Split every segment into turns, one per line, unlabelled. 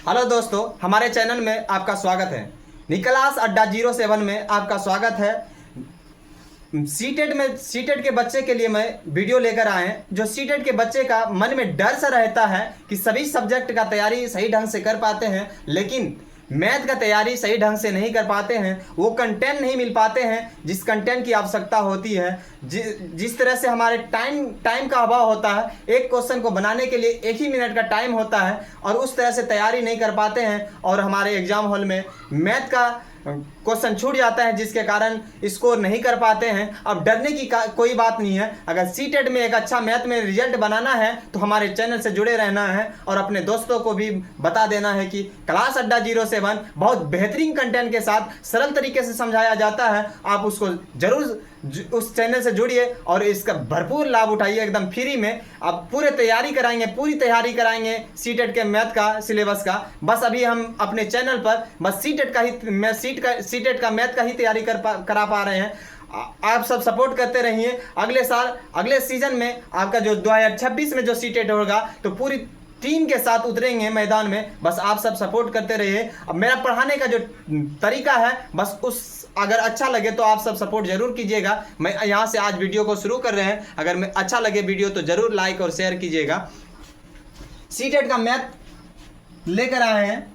Hello दोस्तों, हमारे channel में आपका स्वागत है। निकलास अड्डा 07 में आपका स्वागत है। सीटेट के बच्चे के लिए मैं वीडियो लेकर आए हैं। जो सीटेट के बच्चे का मन में डर सा रहता है कि सभी सब्जेक्ट का तैयारी सही ढंग से कर पाते हैं, लेकिन मैथ का तैयारी सही ढंग से नहीं कर पाते हैं, वो कंटेंट नहीं मिल पाते हैं जिस कंटेंट की आवश्यकता होती है। जिस तरह से हमारे टाइम का अभाव होता है, एक क्वेश्चन को बनाने के लिए 1 ही मिनट का टाइम होता है और उस तरह से तैयारी नहीं कर पाते हैं और हमारे एग्जाम हॉल में मैथ का क्वेश्चन छूट जाता है, जिसके कारण स्कोर नहीं कर पाते हैं। अब डरने की कोई बात नहीं है। अगर सीटेट में एक अच्छा मैथ में रिजल्ट बनाना है तो हमारे चैनल से जुड़े रहना है और अपने दोस्तों को भी बता देना है कि क्लास अड्डा 07 बहुत बेहतरीन कंटेंट के साथ सरल तरीके से समझाया जाता है। आप उसको जरूर उस चैनल से जुड़िए और इसका भरपूर लाभ उठाइए। एकदम फ्री में आप पूरी तैयारी कराएंगे सीटेट के मैथ का सिलेबस का। बस अभी हम अपने चैनल पर बस सीटेट का मैथ का ही तैयारी करा पा रहे हैं। आप सब सपोर्ट करते रहिए। अगले सीजन में आपका जो 2026 में जो सीटेट होगा तो पूरी टीम के साथ उतरेंगे मैदान में। बस आप सब सपोर्ट करते रहिए। अब मेरा पढ़ाने का जो तरीका है, बस उस अगर अच्छा लगे तो आप सब सपोर्ट जरूर कीजिएगा। मैं यहाँ से आज वीडियो को शुरू कर रहे हैं। अगर मैं अच्छा लगे वीडियो तो जरूर लाइक और शेयर कीजिएगा। सीटेट का मैथ लेकर आए हैं।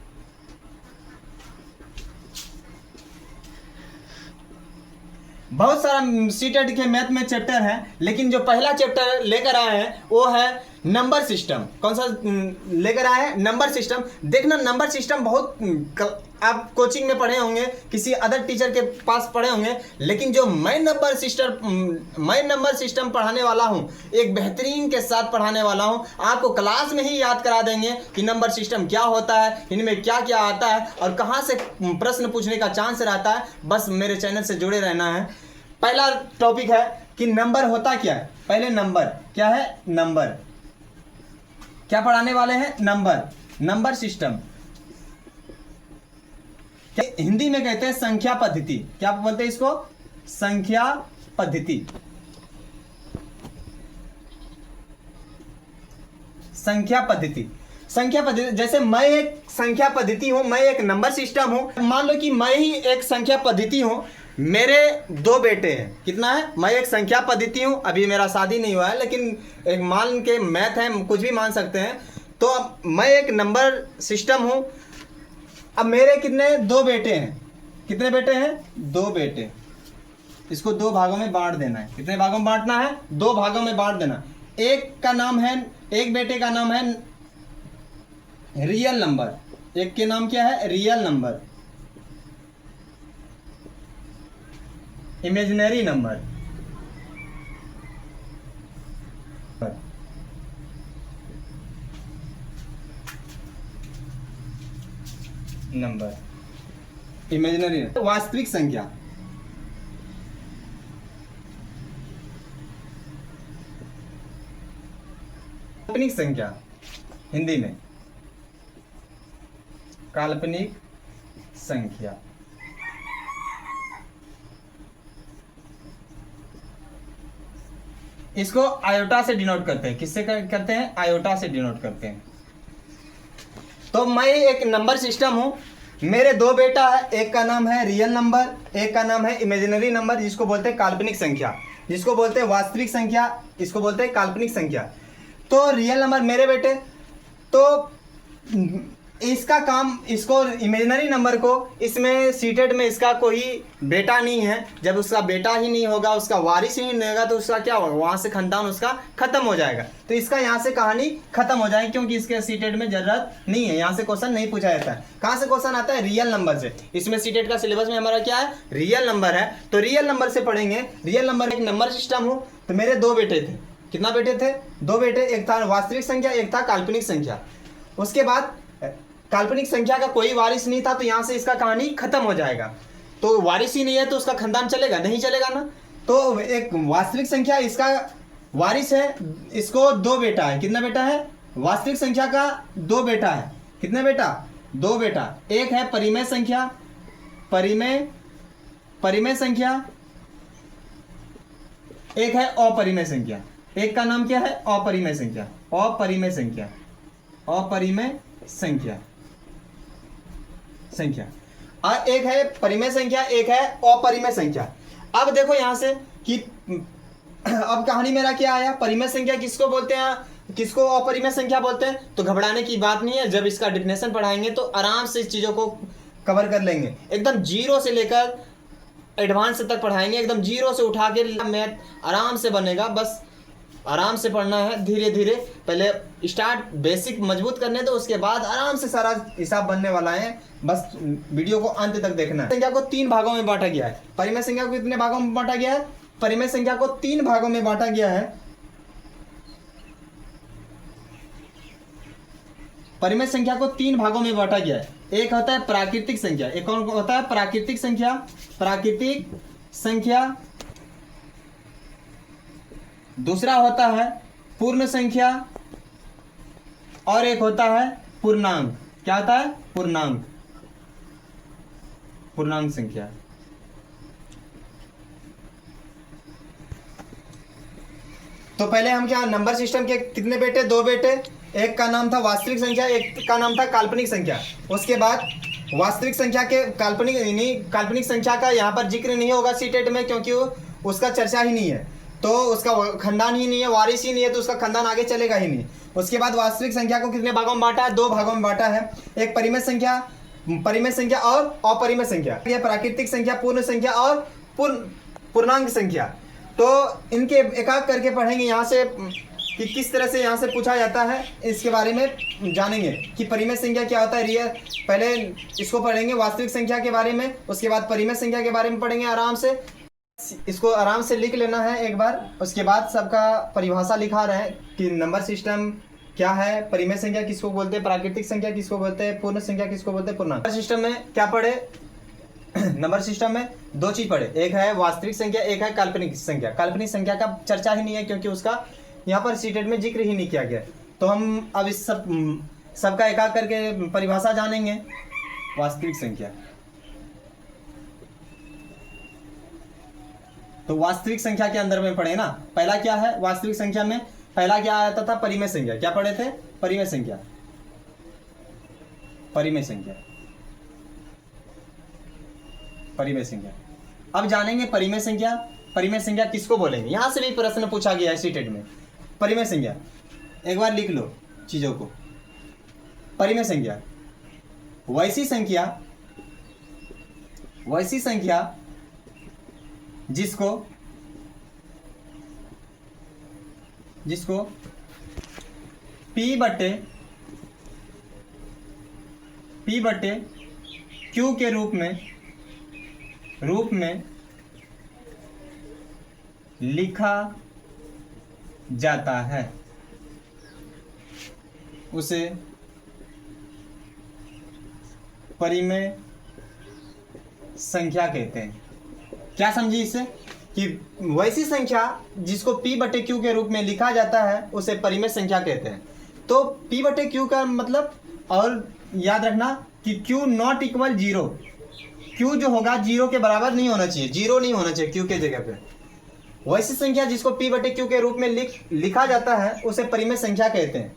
बहुत सारा सीटेट के मैथ में चैप्टर है, लेकिन जो पहला चैप्टर लेकर आए हैं वो है नंबर सिस्टम। कौन सा लेकर आए हैं? Number system. देखना, नंबर सिस्टम बहुत आप कोचिंग में पढ़े होंगे, किसी अदर टीचर के पास पढ़े होंगे, लेकिन जो मैं नंबर सिस्टम पढ़ाने वाला हूँ, एक बेहतरीन के साथ पढ़ाने वाला हूँ। आपको क्लास में ही याद करा देंगे कि नंबर सिस्टम क्या होता है, इनमें क्या क्या आता है और कहाँ से प्रश्न पूछने का चांस रहता है। बस मेरे चैनल से जुड़े रहना है। पहला टॉपिक है कि नंबर होता क्या है। पहले नंबर क्या है? नंबर क्या पढ़ाने वाले हैं? Number system. हिंदी में कहते हैं संख्या पद्धति। क्या बोलते हैं इसको? संख्या पद्धति। संख्या पद्धति जैसे मैं एक संख्या पद्धति हूं, मैं एक नंबर सिस्टम हूं। मान लो कि मैं ही एक संख्या पद्धति हूं, मेरे 2 बेटे हैं। कितना है? मैं एक संख्या पद्धति हूं, अभी मेरा शादी नहीं हुआ है, लेकिन एक मान के मैथ है, कुछ भी मान सकते हैं। तो मैं एक नंबर सिस्टम हूं। अब मेरे कितने? 2 बेटे हैं। कितने बेटे हैं? 2 बेटे। इसको 2 भागों में बांट देना है। कितने भागों में बांटना है? 2 भागों में बांट देना। एक बेटे का नाम है रियल नंबर। एक के नाम क्या है? Real number. Imaginary number. Imaginary. वास्तविक संख्या। काल्पनिक संख्या। हिंदी में काल्पनिक संख्या। इसको आयोटा से डिनोट करते हैं। किससे करते हैं? आयोटा से डिनोट करते हैं। तो मैं एक नंबर सिस्टम हूं, मेरे 2 बेटा है, एक का नाम है रियल नंबर, एक का नाम है इमेजिनरी नंबर, जिसको बोलते हैं काल्पनिक संख्या, जिसको बोलते हैं वास्तविक संख्या, इसको बोलते हैं काल्पनिक संख्या। तो रियल नंबर मेरे बेटे, तो इसका काम, इसको इमेजिनरी नंबर को, इसमें सीटेट में इसका कोई बेटा नहीं है। जब उसका बेटा ही नहीं होगा, उसका वारिस ही नहीं होगा, तो उसका क्या होगा? वहां से खानदान उसका खत्म हो जाएगा। तो इसका यहाँ से कहानी खत्म हो जाएगी, क्योंकि इसके सीटेट में जरूरत नहीं है। यहाँ से क्वेश्चन नहीं पूछा जाता है। कहाँ से क्वेश्चन आता है? रियल नंबर से। इसमें सीटेट का सिलेबस में हमारा क्या है? रियल नंबर है। तो रियल नंबर से पढ़ेंगे। रियल नंबर एक नंबर सिस्टम हो। तो मेरे 2 बेटे थे। कितना बेटे थे? 2 बेटे। एक था वास्तविक संख्या, एक था काल्पनिक संख्या। उसके बाद काल्पनिक संख्या का कोई वारिस नहीं था, तो यहां से इसका कहानी खत्म हो जाएगा। तो वारिस ही नहीं है तो उसका खानदान चलेगा? नहीं चलेगा ना। तो एक वास्तविक संख्या, इसका वारिस है, इसको 2 बेटा है। कितना बेटा है? वास्तविक संख्या का 2 बेटा है। कितने बेटा? 2 बेटा। एक है परिमेय संख्या, परिमेय संख्या, एक है अपरिमेय संख्या। एक का नाम क्या है? अपरिमेय संख्या। अपरिमेय संख्या। संख्या और एक है परिमेय संख्या, एक है अपरिमेय संख्या। अब देखो यहां से कि अब कहानी मेरा क्या आया, परिमेय संख्या किसको बोलते हैं, किसको अपरिमेय संख्या बोलते हैं। तो घबराने की बात नहीं है, जब इसका डिफिनेशन पढ़ाएंगे तो आराम से इस चीज़ों को कवर कर लेंगे। एकदम जीरो से लेकर एडवांस तक पढ़ाएंगे, एकदम जीरो से उठा के मैथ आराम से बनेगा। बस आराम से पढ़ना है, धीरे धीरे पहले स्टार्ट बेसिक मजबूत करने दो, उसके बाद आराम से सारा हिसाब बनने वाला है। बस वीडियो को अंत तक देखना है। संख्या को 3 भागों में बांटा गया है। परिमेय संख्या को कितने भागों में बांटा गया है, परिमेय संख्या को 3 भागों में बांटा गया है। परिमेय संख्या को 3 भागों में बांटा गया है। एक होता है प्राकृतिक संख्या, एक कौन होता है प्राकृतिक संख्या, प्राकृतिक संख्या। दूसरा होता है पूर्ण संख्या और एक होता है पूर्णांक। क्या होता है, पूर्णांक, पूर्णांक संख्या। तो पहले हम क्या, नंबर सिस्टम के कितने बेटे, 2 बेटे, एक का नाम था वास्तविक संख्या, एक का नाम था काल्पनिक संख्या। उसके बाद वास्तविक संख्या के काल्पनिक संख्या का यहाँ पर जिक्र नहीं होगा सीटेट में, क्योंकि उसका चर्चा ही नहीं है, तो उसका खानदान ही नहीं है, वारिस ही नहीं है, तो उसका खानदान आगे चलेगा ही नहीं। उसके बाद वास्तविक संख्या को कितने भागों में बांटा है, 2 भागों में बांटा है। एक परिमेय संख्या और अपरिमेय संख्या, यह प्राकृतिक संख्या, पूर्ण संख्या और पूर्णांक संख्या। तो इनके एक एक करके पढ़ेंगे यहाँ से कि किस तरह से यहाँ से पूछा जाता है, इसके बारे में जानेंगे कि परिमेय संख्या क्या होता है। रियल पहले इसको पढ़ेंगे, वास्तविक संख्या के बारे में, उसके बाद परिमेय संख्या के बारे में पढ़ेंगे। आराम से इसको आराम से लिख लेना है एक बार। उसके बाद सबका परिभाषा लिखा रहे हैं कि नंबर सिस्टम क्या है, परिमेय संख्या किसको बोलते हैं, प्राकृतिक संख्या किसको बोलते हैं, पूर्ण संख्या किसको बोलते हैं, पूर्णांक। नंबर सिस्टम में क्या पढ़े, नंबर सिस्टम में 2 चीज पढ़े, एक है वास्तविक संख्या, एक है काल्पनिक संख्या। काल्पनिक संख्या का चर्चा ही नहीं है, क्योंकि उसका यहाँ पर सीटेट में जिक्र ही नहीं किया गया। तो हम अब इस सबका एक एक करके परिभाषा जानेंगे। वास्तविक संख्या, तो वास्तविक संख्या के अंदर में पढ़े ना, पहला क्या है वास्तविक संख्या में, पहला क्या आता था, परिमेय संख्या। क्या पढ़े थे, परिमेय संख्या, परिमेय संख्या, परिमेय संख्या। अब जानेंगे परिमेय संख्या। परिमेय संख्या किसको बोलेंगे, यहां से भी प्रश्न पूछा गया है सीटेट में। परिमेय संख्या एक बार लिख लो चीजों को। परिमेय संख्या वैसी संख्या जिसको P बटे Q के रूप में लिखा जाता है, उसे परिमेय संख्या कहते हैं। क्या समझी इससे, कि वैसी संख्या जिसको P बटे Q के रूप में लिखा जाता है उसे परिमेय संख्या कहते हैं। तो P बटे Q का मतलब, और याद रखना कि Q नॉट इक्वल 0, Q जो होगा 0 के बराबर नहीं होना चाहिए, 0 नहीं होना चाहिए Q के जगह पे। वैसी संख्या जिसको P बटे Q के रूप में लिखा जाता है उसे परिमेय संख्या कहते हैं।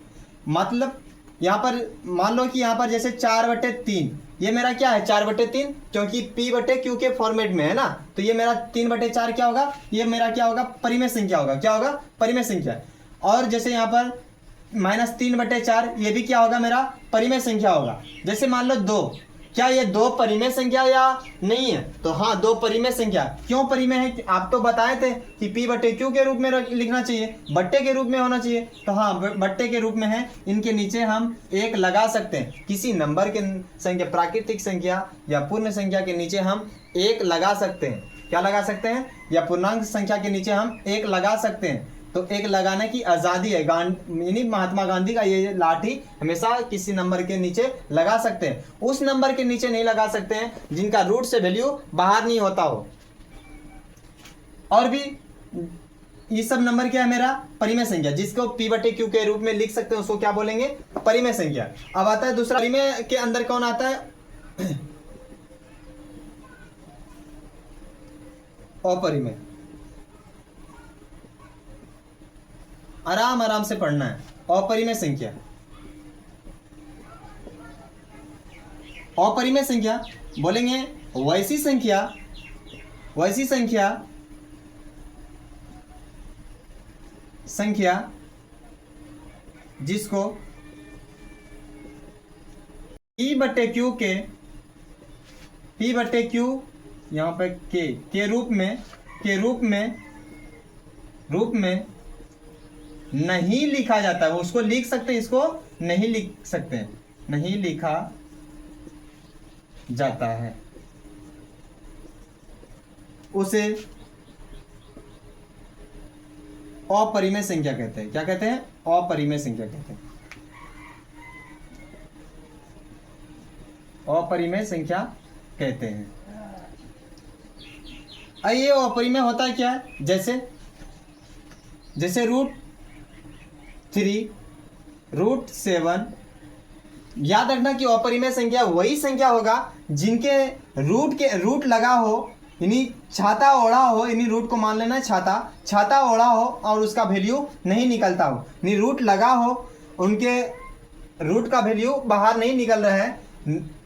मतलब यहाँ पर मान लो कि यहाँ पर जैसे 4/3, ये मेरा क्या है 4/3, क्योंकि P बटे Q के फॉर्मेट में है ना, तो ये मेरा 3/4 क्या होगा, ये मेरा क्या होगा, परिमेय संख्या होगा। क्या होगा, परिमेय संख्या। और जैसे यहाँ पर -3/4, ये भी क्या होगा, मेरा परिमेय संख्या होगा। जैसे मान लो 2, क्या ये 2 परिमेय संख्या या नहीं है, तो हाँ 2 परिमेय संख्या। क्यों परिमेय है, आप तो बताए थे कि P बटे Q के रूप में लिखना चाहिए, बट्टे के रूप में होना चाहिए, तो हाँ बट्टे के रूप में है। इनके नीचे हम 1 लगा सकते हैं, किसी नंबर के संख्या, प्राकृतिक संख्या या पूर्ण संख्या के नीचे हम 1 लगा सकते हैं। क्या लगा सकते हैं, या पूर्णांक संख्या के नीचे हम 1 लगा सकते हैं। तो 1 लगाने की आज़ादी है, यानी महात्मा गांधी का ये लाठी हमेशा किसी नंबर के नीचे लगा सकते हैं। उस नंबर के नीचे नहीं लगा सकते हैं जिनका रूट से वैल्यू बाहर नहीं होता हो। और भी ये सब नंबर क्या है, मेरा परिमेय संख्या, जिसको P बटे Q के रूप में लिख सकते हैं उसको क्या बोलेंगे, परिमेय संख्या। अब आता है दूसरा, परिमेय के अंदर कौन आता है, अपरिमेय। आराम से पढ़ना है। अपरिमेय संख्या, अपरिमेय संख्या बोलेंगे वैसी संख्या जिसको P बटे Q यहाँ पे के रूप में नहीं लिखा जाता है। उसको लिख सकते हैं, इसको नहीं लिख सकते हैं, नहीं लिखा जाता है, उसे अपरिमेय संख्या कहते हैं। क्या कहते हैं? अपरिमेय संख्या कहते हैं। अपरिमेय संख्या कहते हैं। ये अपरिमेय होता है क्या? जैसे √3 √7। याद रखना कि अपरिमेय संख्या वही संख्या होगा जिनके रूट लगा हो, यानी छाता ओढ़ा हो, यानी रूट को मान लेना छाता ओढ़ा हो और उसका वैल्यू नहीं निकलता हो, यानी रूट लगा हो, उनके रूट का वैल्यू बाहर नहीं निकल रहा है,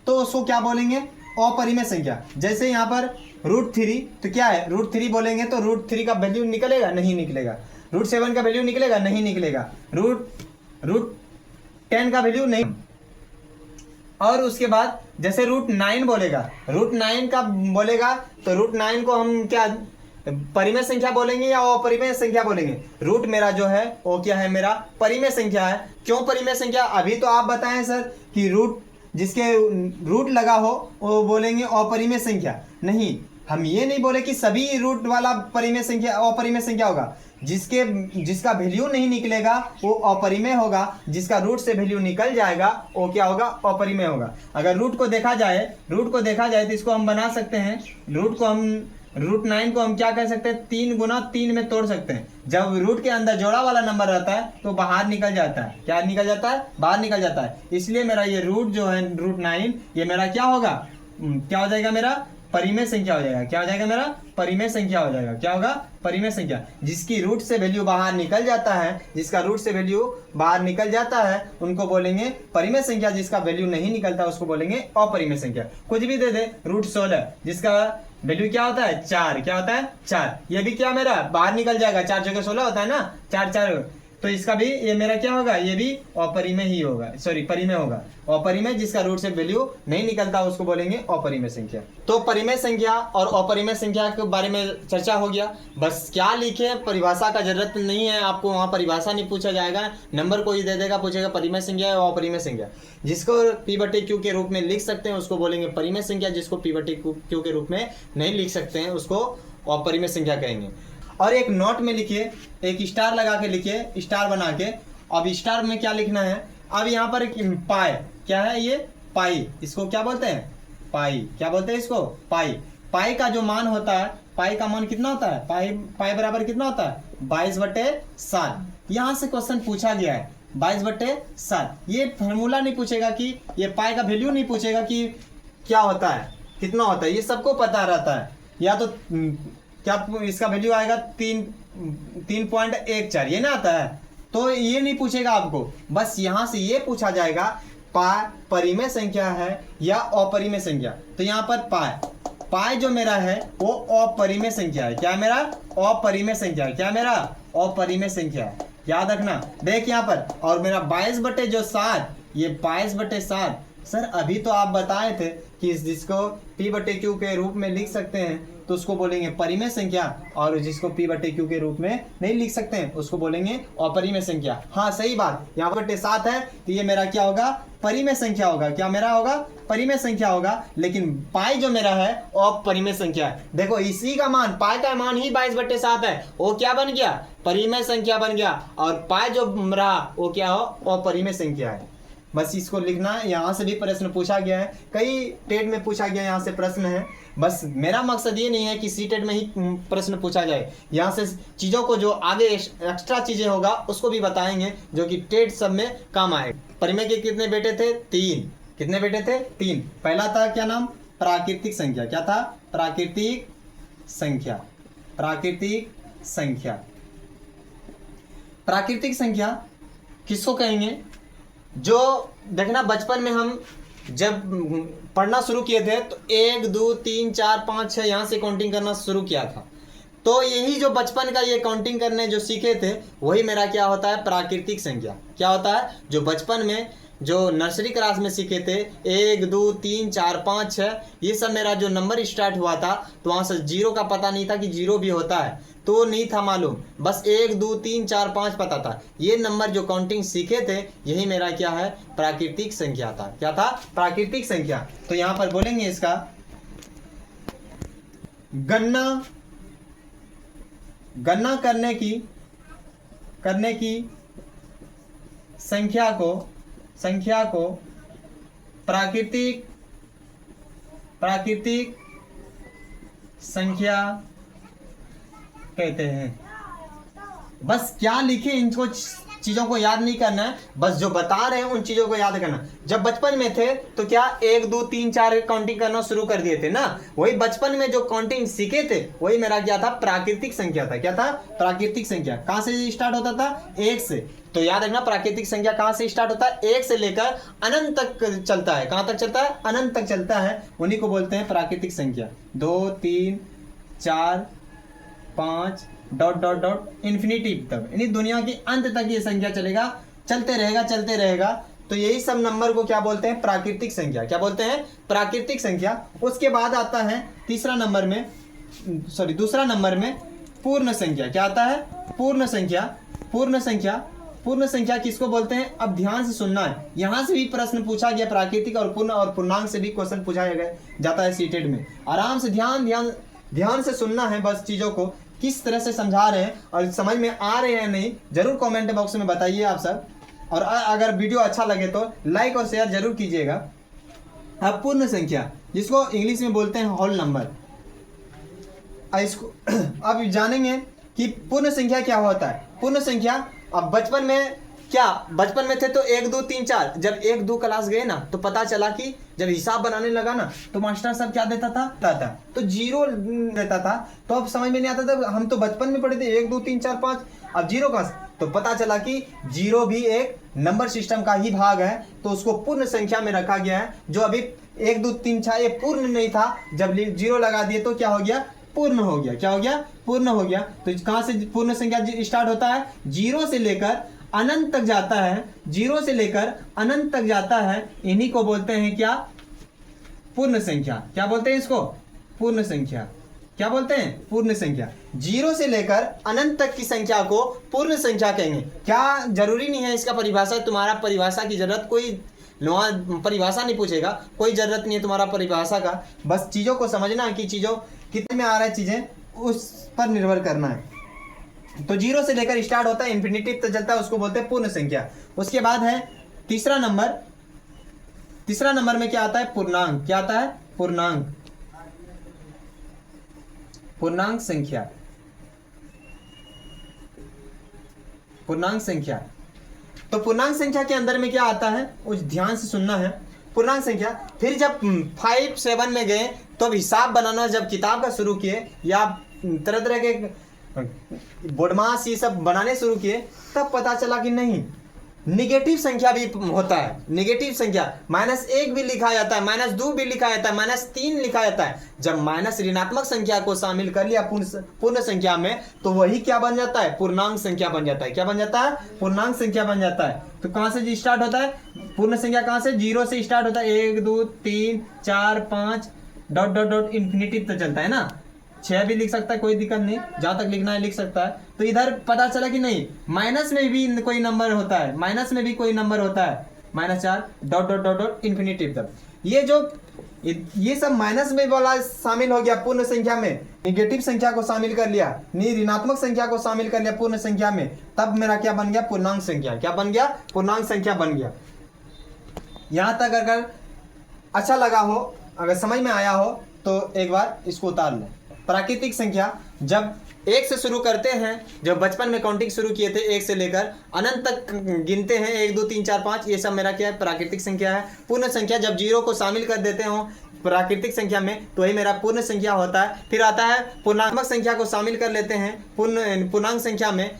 तो उसको क्या बोलेंगे? अपरिमेय संख्या। जैसे यहाँ पर √3, तो क्या है? √3 बोलेंगे तो √3 का वैल्यू निकलेगा? नहीं निकलेगा। √7 का वैल्यू निकलेगा? नहीं निकलेगा। √10 का वैल्यू नहीं। और उसके बाद जैसे √9 बोलेगा, √9 का बोलेगा तो √9 को हम क्या परिमेय संख्या बोलेंगे या अपरिमेय संख्या बोलेंगे? रूट मेरा जो है वो क्या है? मेरा परिमेय संख्या है। क्यों परिमेय संख्या? अभी तो आप बताएं सर कि जिसके रूट लगा हो वो बोलेंगे अपरिमेय संख्या। नहीं, हम ये नहीं बोले कि सभी रूट वाला परिमेय संख्या अपरिमेय संख्या होगा। जिसका वैल्यू नहीं निकलेगा वो अपरिमेय होगा, जिसका रूट से वैल्यू निकल जाएगा वो क्या होगा? अपरिमेय होगा। अगर रूट को देखा जाए तो इसको हम बना सकते हैं। √9 को हम क्या कर सकते हैं? 3 गुना 3 में तोड़ सकते हैं। जब रूट के अंदर जोड़ा वाला नंबर रहता है तो बाहर निकल जाता है। क्या निकल जाता है? बाहर निकल जाता है। इसलिए मेरा ये रूट जो है √9, ये मेरा क्या होगा? क्या हो जाएगा? मेरा परिमेय संख्या हो जाएगा। क्या हो जाएगा? मेरा परिमेय संख्या हो जाएगा। क्या होगा? परिमेय संख्या। जिसकी रूट से वैल्यू बाहर निकल जाता है, उनको बोलेंगे परिमेय संख्या। जिसका वैल्यू नहीं निकलता उसको बोलेंगे अपरिमेय संख्या। कुछ भी दे दे, √16 जिसका वैल्यू क्या होता है? 4। क्या होता है? 4। ये भी क्या मेरा बाहर निकल जाएगा। 4 जगह 16 होता है ना, 4 तो इसका भी ये मेरा क्या होगा? ये भी अपरिमेय ही होगा, सॉरी परिमेय होगा। अपरिमेय जिसका रूट से वैल्यू नहीं निकलता उसको बोलेंगे अपरिमेय संख्या। तो परिमेय संख्या और अपरिमेय संख्या के बारे में चर्चा हो गया। बस क्या लिखे, परिभाषा का जरूरत नहीं है आपको, वहाँ परिभाषा नहीं पूछा जाएगा, नंबर कोई दे देगा, पूछेगा परिमेय संख्या और अपरिमेय संख्या। जिसको P/Q के रूप में लिख सकते हैं उसको बोलेंगे परिमेय संख्या, जिसको P/Q के रूप में नहीं लिख सकते हैं उसको अपरिमेय संख्या कहेंगे। और एक नोट में लिखिए, एक स्टार लगा के लिखिए, स्टार बना के। अब स्टार में क्या लिखना है? अब यहाँ पर पाई, क्या है ये? पाई। इसको क्या बोलते हैं? पाई। क्या बोलते हैं इसको? पाई। पाई का जो मान होता है, पाई का मान कितना होता है? पाई बराबर कितना होता है? 22/7। यहाँ से क्वेश्चन पूछा गया है 22/7। ये फॉर्मूला नहीं पूछेगा कि ये पाई का वैल्यू नहीं पूछेगा कि क्या होता है, कितना होता है, ये सबको पता रहता है। या तो क्या इसका वैल्यू आएगा 3.14, ये ना आता है, तो ये नहीं पूछेगा आपको। बस यहाँ से ये पूछा जाएगा परिमेय संख्या है या अपरिमेय संख्या। तो यहाँ पर पाई जो मेरा है वो अपरिमेय संख्या है। क्या मेरा? अपरिमेय संख्या है। क्या मेरा? अपरिमेय संख्या है। याद रखना। देख यहाँ पर, और मेरा 22/7, ये 22/7। सर अभी तो आप बताए थे कि जिसको P/Q के रूप में लिख सकते हैं तो उसको बोलेंगे परिमेय संख्या, और जिसको P/Q के रूप में नहीं लिख सकते हैं उसको बोलेंगे अपरिमेय संख्या। हाँ सही बात, यहाँ पर 7 है तो ये मेरा क्या होगा? परिमेय संख्या होगा। क्या मेरा होगा? परिमेय संख्या होगा। लेकिन पाई जो मेरा है वो अपरिमेय संख्या है। देखो इसी का मान, पाई का मान ही 22/7 है, वो क्या बन गया? परिमेय संख्या बन गया। और पाई जो रहा वो क्या हो? अपरिमेय संख्या है। बस इसको लिखना है। यहाँ से भी प्रश्न पूछा गया है, कई टेट में पूछा गया, यहाँ से प्रश्न है। बस मेरा मकसद ये नहीं है कि सी टेट में ही प्रश्न पूछा जाए, यहाँ से चीज़ों को जो आगे एक्स्ट्रा चीज़ें होगा उसको भी बताएंगे जो कि टेट सब में काम आए। परिमेय के कितने बेटे थे? 3। कितने बेटे थे? 3। पहला था क्या नाम? प्राकृतिक संख्या। क्या था? प्राकृतिक संख्या। प्राकृतिक संख्या। प्राकृतिक संख्या किसको कहेंगे? जो देखना बचपन में हम जब पढ़ना शुरू किए थे तो 1 2 3 4 5 6 यहाँ से काउंटिंग करना शुरू किया था। तो यही जो बचपन का ये काउंटिंग करने जो सीखे थे वही मेरा क्या होता है, प्राकृतिक संख्या। क्या होता है, जो बचपन में जो नर्सरी क्लास में सीखे थे 1 2 3 4 5 6, ये सब मेरा जो नंबर स्टार्ट हुआ था तो वहाँ से जीरो का पता नहीं था कि जीरो भी होता है, तो नहीं था मालूम, बस 1 2 3 4 5 पता था। ये नंबर जो काउंटिंग सीखे थे यही मेरा क्या है, प्राकृतिक संख्या था। क्या था, प्राकृतिक संख्या। तो यहाँ पर बोलेंगे इसका गणना करने की संख्या को प्राकृतिक संख्या कहते हैं। बस क्या लिखे इनको चीज़ों को याद नहीं करना है, बस जो बता रहे हैं उन चीज़ों को याद करना। जब बचपन में थे तो क्या 1 2 3 4 काउंटिंग करना शुरू कर दिए थे ना, वही बचपन में जो काउंटिंग सीखे थे वही मेरा क्या था, प्राकृतिक संख्या था। क्या था, प्राकृतिक संख्या। कहाँ से स्टार्ट होता था, 1 से। तो याद रखना प्राकृतिक संख्या कहाँ से स्टार्ट होता है, 1 से लेकर अनंत तक चलता है। कहाँ तक चलता है, अनंत तक चलता है, उन्हीं को बोलते हैं प्राकृतिक संख्या। 2 3 4 5 डॉट डॉट डॉट इन्फिनिटी तक, यानी दुनिया के अंत तक ये संख्या चलेगा, चलते रहेगा। तो यही सब नंबर को क्या बोलते हैं, प्राकृतिक संख्या। क्या बोलते हैं, प्राकृतिक संख्या। उसके बाद आता है दूसरा नंबर में पूर्ण संख्या। क्या आता है, पूर्ण संख्या किसको बोलते हैं। अब ध्यान से सुनना है, यहां से भी प्रश्न पूछा गया, प्राकृतिक और पूर्ण और पूर्णांक से भी क्वेश्चन पूछा जाता है सीटेट में। आराम से ध्यान से सुनना है, बस चीजों को किस तरह से समझा रहे हैं और समझ में आ रहे हैं नहीं, जरूर कमेंट बॉक्स में बताइए आप सब। और अगर वीडियो अच्छा लगे तो लाइक और शेयर जरूर कीजिएगा। अब पूर्ण संख्या, जिसको इंग्लिश में बोलते हैं होल नंबर, इसको अब जानेंगे कि पूर्ण संख्या क्या होता है। पूर्ण संख्या, अब बचपन में थे तो 1 2 3 4, जब 1 2 क्लास गए ना तो पता चला कि जब हिसाब बनाने लगा ना तो मास्टर साहब क्या देता था, तो जीरो देता था। तो अब समझ में नहीं आता था, हम तो बचपन में पढ़े थे 1 2 3 4 5, अब जीरो का, तो पता चला कि जीरो भी एक नंबर सिस्टम का ही भाग है, तो उसको पूर्ण संख्या में रखा गया है। जो अभी 1 2 3 4 ये पूर्ण नहीं था, जब जीरो लगा दिए तो क्या हो गया, पूर्ण हो गया। क्या हो गया, पूर्ण हो गया। तो कहां से पूर्ण संख्या स्टार्ट होता है, जीरो से लेकर अनंत तक जाता है, जीरो से लेकर अनंत तक जाता है, इन्हीं को बोलते हैं क्या, पूर्ण संख्या। क्या बोलते हैं इसको, पूर्ण संख्या। क्या बोलते हैं, पूर्ण संख्या। जीरो से लेकर अनंत तक की संख्या को पूर्ण संख्या कहेंगे। क्या जरूरी नहीं है इसका परिभाषा, तुम्हारा परिभाषा की जरूरत, कोई परिभाषा नहीं पूछेगा, कोई जरूरत नहीं है तुम्हारा परिभाषा का, बस चीजों को समझना कि चीजों कितने में आ रहा है, चीजें उस पर निर्भर करना है। तो जीरो से लेकर स्टार्ट होता है, इंफिनिटी तक चलता है, उसको बोलते हैं पूर्ण संख्या। उसके बाद है तीसरा नंबर में क्या आता है, पूर्णांक। क्या आता है, पूर्णांक संख्या। तो पूर्णांक संख्या के अंदर में क्या आता है, उस ध्यान से सुनना है। पूर्णांक संख्या, फिर जब 5 7 में गए तो अब हिसाब बनाना जब किताब का शुरू किए या तरह तरह के बोडमास ये सब बनाने शुरू किए, तब पता चला कि नहीं, निगेटिव संख्या भी होता है। निगेटिव संख्या -1 भी लिखा जाता है, -2 भी लिखा जाता है, -3 लिखा जाता है। जब माइनस ऋणात्मक संख्या को शामिल कर लिया पूर्ण संख्या में, तो वही क्या बन जाता है, पूर्णांक संख्या बन जाता है। क्या बन जाता है, पूर्णांक संख्या बन जाता है। तो कहां से स्टार्ट होता है, पूर्ण संख्या कहां से, जीरो से स्टार्ट होता है, 1 2 3 4 5 डॉट डॉट डॉट इन्फिनिटी तक चलता है ना। 6 भी लिख सकता है, कोई दिक्कत नहीं, जहां तक लिखना है लिख सकता है। तो इधर पता चला कि नहीं, माइनस में भी कोई नंबर होता है, -4 dot dot dot dot infinity तक। ये सब माइनस में वाला शामिल हो गया पूर्ण संख्या में, निगेटिव संख्या को शामिल कर लिया, ऋणात्मक संख्या को शामिल कर लिया पूर्ण संख्या में, तब मेरा क्या बन गया, पूर्णांक संख्या। क्या बन गया, पूर्णांक संख्या बन गया। यहां तक अगर अच्छा लगा हो, अगर समझ में आया हो तो एक बार इसको उतार लो। प्राकृतिक संख्या जब 1 से शुरू करते हैं, जब बचपन में काउंटिंग शुरू किए थे 1 से लेकर अनंत तक गिनते हैं, 1 2 3 4 5, ये सब मेरा क्या है, प्राकृतिक संख्या है। पूर्ण संख्या जब जीरो को शामिल कर देते हो प्राकृतिक संख्या में, तो वही मेरा पूर्ण संख्या होता है। फिर आता है पूर्णात्मक संख्या को शामिल कर लेते हैं पूर्णांक संख्या में,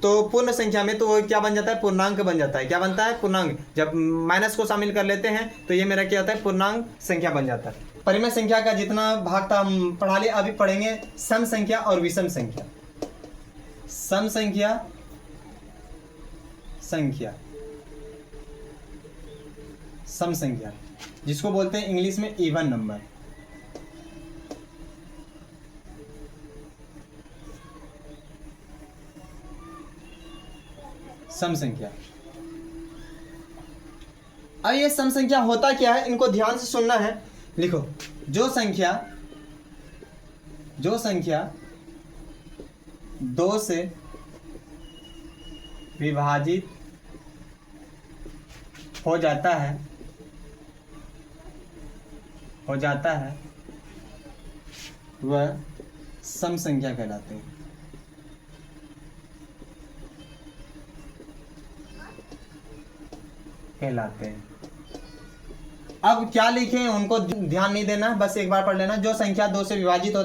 तो पूर्ण संख्या में तो वो क्या बन जाता है, पूर्णांक बन जाता है। क्या बनता है, पूर्णांक। जब माइनस को शामिल कर लेते हैं तो ये मेरा क्या होता है, पूर्णांक संख्या बन जाता है। परिमेय संख्या का जितना भाग था हम पढ़ा लिए, अभी पढ़ेंगे सम संख्या और विषम संख्या। सम संख्या, संख्या, सम संख्या, जिसको बोलते हैं इंग्लिश में इवन नंबर। सम संख्या। अब ये सम संख्या होता क्या है, इनको ध्यान से सुनना है। लिखो, जो संख्या 2 से विभाजित हो जाता है, वह सम संख्या कहलाते हैं। अब क्या लिखें उनको ध्यान नहीं देना, बस एक बार पढ़ लेना। जो संख्या 2 से विभाजित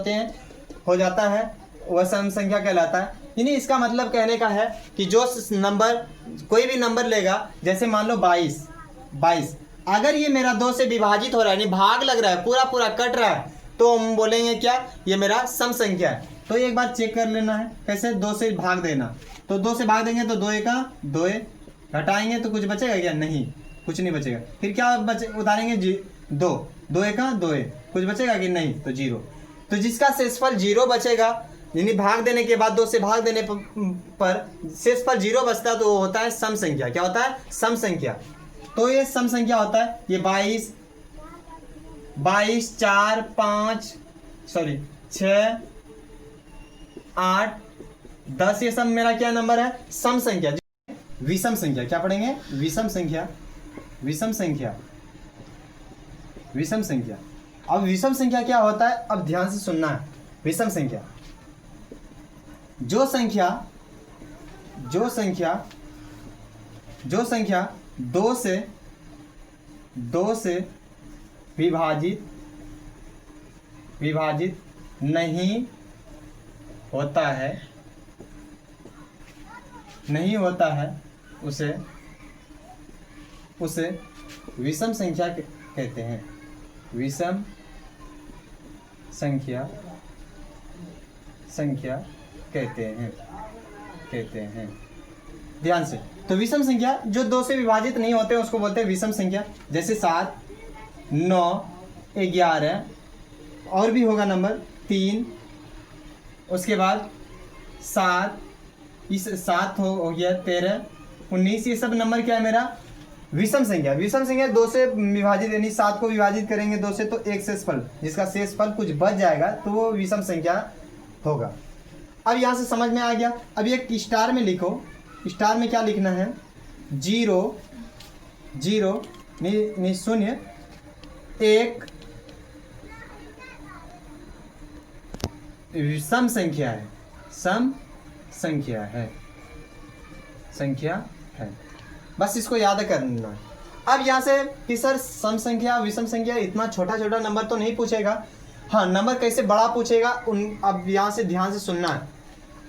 हो जाता है वह सम संख्या कहलाता है। यानी इसका मतलब कहने का है कि जो नंबर, कोई भी नंबर लेगा, जैसे मान लो 22, अगर ये मेरा 2 से विभाजित हो रहा है, यानी भाग लग रहा है, पूरा कट रहा है, तो हम बोलेंगे क्या, ये मेरा सम संख्या है। तो एक बार चेक कर लेना है, कैसे, 2 से भाग देना। तो 2 से भाग देंगे तो 2 का 2, घटाएंगे तो कुछ बचेगा क्या, नहीं, कुछ नहीं बचेगा। फिर क्या उतारेंगे, 2 का 2, कुछ बचेगा कि नहीं, तो 0। तो जिसका शेषफल 0 बचेगा, यानी भाग देने के बाद 2 से भाग देने पर शेषफल 0 बचता है, तो वो होता है सम संख्या। क्या होता है, सम संख्या। तो ये सम संख्या होता है। ये 22, 4, 5, 6, 8, 10, ये सब मेरा क्या नंबर है, सम संख्या। विषम संख्या क्या पढ़ेंगे, विषम संख्या। अब विषम संख्या क्या होता है, अब ध्यान से सुनना है। विषम संख्या, जो संख्या 2 से विभाजित नहीं होता है, उसे विषम संख्या कहते हैं। विषम संख्या कहते हैं। ध्यान से, तो विषम संख्या जो 2 से विभाजित नहीं होते उसको बोलते हैं विषम संख्या। जैसे 7, 9, 11, और भी होगा नंबर 3, उसके बाद 7, इस 7 हो गया, 13, 19, ये सब नंबर क्या है मेरा, विषम संख्या। विषम संख्या 2 से विभाजित, यानी 7 को विभाजित करेंगे 2 से तो एक शेषफल, जिसका शेषफल कुछ बच जाएगा, तो वो विषम संख्या होगा। अब यहाँ से समझ में आ गया। अब एक स्टार में लिखो, स्टार में क्या लिखना है, 0, 0, 0, 1 सम संख्या है, संख्या है। बस इसको याद करना है। अब यहाँ से कि सर सम संख्या, विषम संख्या, इतना छोटा नंबर तो नहीं पूछेगा। हाँ, नंबर कैसे बड़ा पूछेगा, अब यहाँ से ध्यान से सुनना है।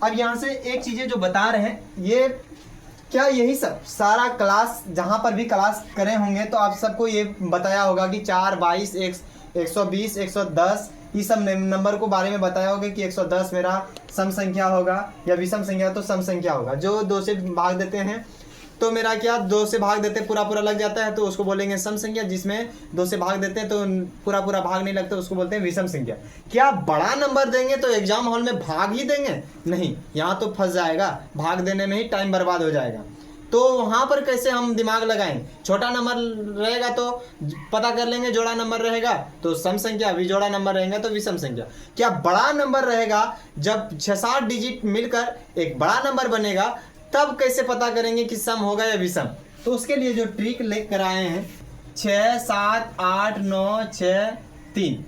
अब यहाँ से एक चीज़ें जो बता रहे हैं, ये क्या, यही सब सारा क्लास, जहाँ पर भी क्लास करे होंगे तो आप सबको ये बताया होगा कि 4, 22, 120, 110, ये सब नंबर को बारे में बताया होगा कि 110 मेरा सम संख्या होगा, या विषम संख्या तो सम संख्या होगा। जो 2 से भाग देते हैं तो मेरा क्या, 2 से भाग देते पूरा लग जाता है, तो उसको बोलेंगे सम संख्या। जिसमें 2 से भाग देते हैं तो पूरा भाग नहीं लगता, उसको बोलते हैं विषम संख्या। क्या बड़ा नंबर देंगे तो एग्जाम हॉल में भाग ही देंगे, नहीं, यहाँ तो फंस जाएगा, भाग देने में ही टाइम बर्बाद हो जाएगा। तो वहाँ पर कैसे हम दिमाग लगाएं, छोटा नंबर रहेगा तो पता कर लेंगे, जोड़ा नंबर रहेगा तो सम संख्या, विजोड़ा नंबर रहेगा तो विषम संख्या। क्या बड़ा नंबर रहेगा, जब 6-7 डिजिट मिलकर एक बड़ा नंबर बनेगा, तब कैसे पता करेंगे कि सम होगा या विषम। तो उसके लिए जो ट्रिक लेकर आए हैं, 6, 7, 8, 9, 6, 3।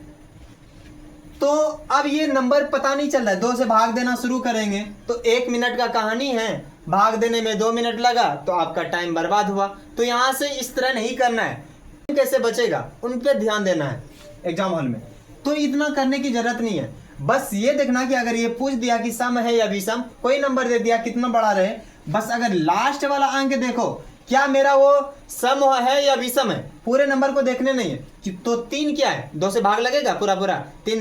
तो अब ये नंबर पता नहीं चल रहा है, 2 से भाग देना शुरू करेंगे तो 1 मिनट का कहानी है, भाग देने में 2 मिनट लगा तो आपका टाइम बर्बाद हुआ। तो यहाँ से इस तरह नहीं करना है। कैसे बचेगा, उन पर ध्यान देना है एग्जाम हॉल में। तो इतना करने की जरूरत नहीं है। बस ये देखना कि अगर ये पूछ दिया कि सम है या विषम, कोई नंबर दे दिया कितना बड़ा रहे, बस अगर लास्ट वाला अंक देखो क्या मेरा वो सम है या विषम है, पूरे नंबर को देखने नहीं है कि तो 3 क्या है, 2 से भाग लगेगा पूरा पूरा, 3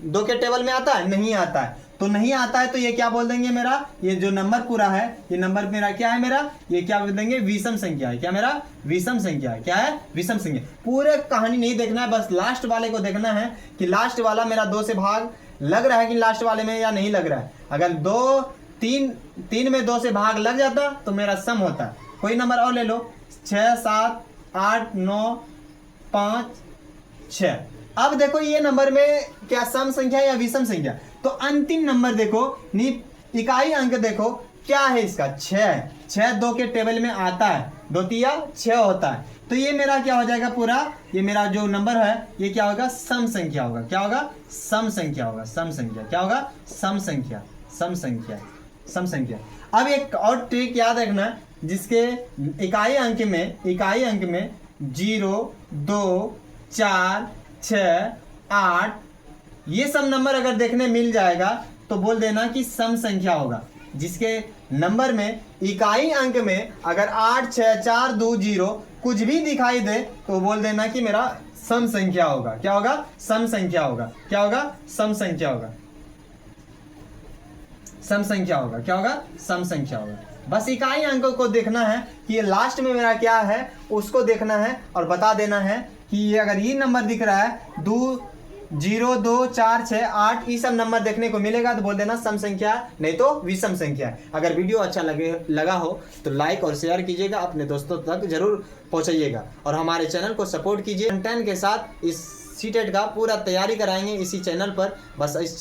2 के टेबल में आता है, नहीं आता है, तो नहीं आता है तो ये क्या बोल देंगे, मेरा ये जो नंबर पूरा है, ये नंबर मेरा क्या है, मेरा ये क्या बोल देंगे, विषम संख्या है। क्या मेरा विषम संख्या है, क्या है विषम संख्या। पूरे कहानी नहीं देखना है, बस लास्ट वाले को देखना है कि लास्ट वाला मेरा 2 से भाग लग रहा है कि लास्ट वाले में या नहीं लग रहा है। अगर 3 में 2 से भाग लग जाता तो मेरा सम होता। कोई नंबर और ले लो, 6 7 8 9 5 6। अब देखो ये नंबर में क्या सम संख्या या विषम संख्या, तो अंतिम नंबर देखो, इकाई अंक देखो क्या है इसका, 6। 6 2 के टेबल में आता है, 2 तिया 6 होता है, तो ये मेरा क्या हो जाएगा पूरा, ये मेरा जो नंबर है ये क्या होगा, सम संख्या होगा। क्या होगा, सम संख्या होगा, सम संख्या। क्या होगा, सम संख्या, सम संख्या, सम संख्या। अब एक और ट्रिक याद रखना, जिसके इकाई अंक में 0 2 4 6 8 ये सब नंबर अगर देखने मिल जाएगा तो बोल देना कि सम संख्या होगा। जिसके नंबर में इकाई अंक में अगर 8 6 4 2 0 कुछ भी दिखाई दे तो बोल देना कि मेरा सम संख्या होगा। क्या होगा, सम संख्या होगा। क्या होगा, सम संख्या होगा, सम संख्या होगा। क्या होगा, सम संख्या होगा। बस इकाई अंक को देखना है कि ये लास्ट में मेरा क्या है उसको देखना है और बता देना है कि ये अगर ये नंबर दिख रहा है 2 0 2 4 6 8 ये सब नंबर देखने को मिलेगा तो बोल देना सम संख्या, नहीं तो विषम संख्या है। अगर वीडियो अच्छा लगा हो तो लाइक और शेयर कीजिएगा, अपने दोस्तों तक जरूर पहुंचाइएगा और हमारे चैनल को सपोर्ट कीजिए। कंटेंट के साथ इस सीटेट का पूरा तैयारी कराएंगे इसी चैनल पर, बस इस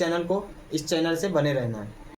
चैनल से बने रहना है।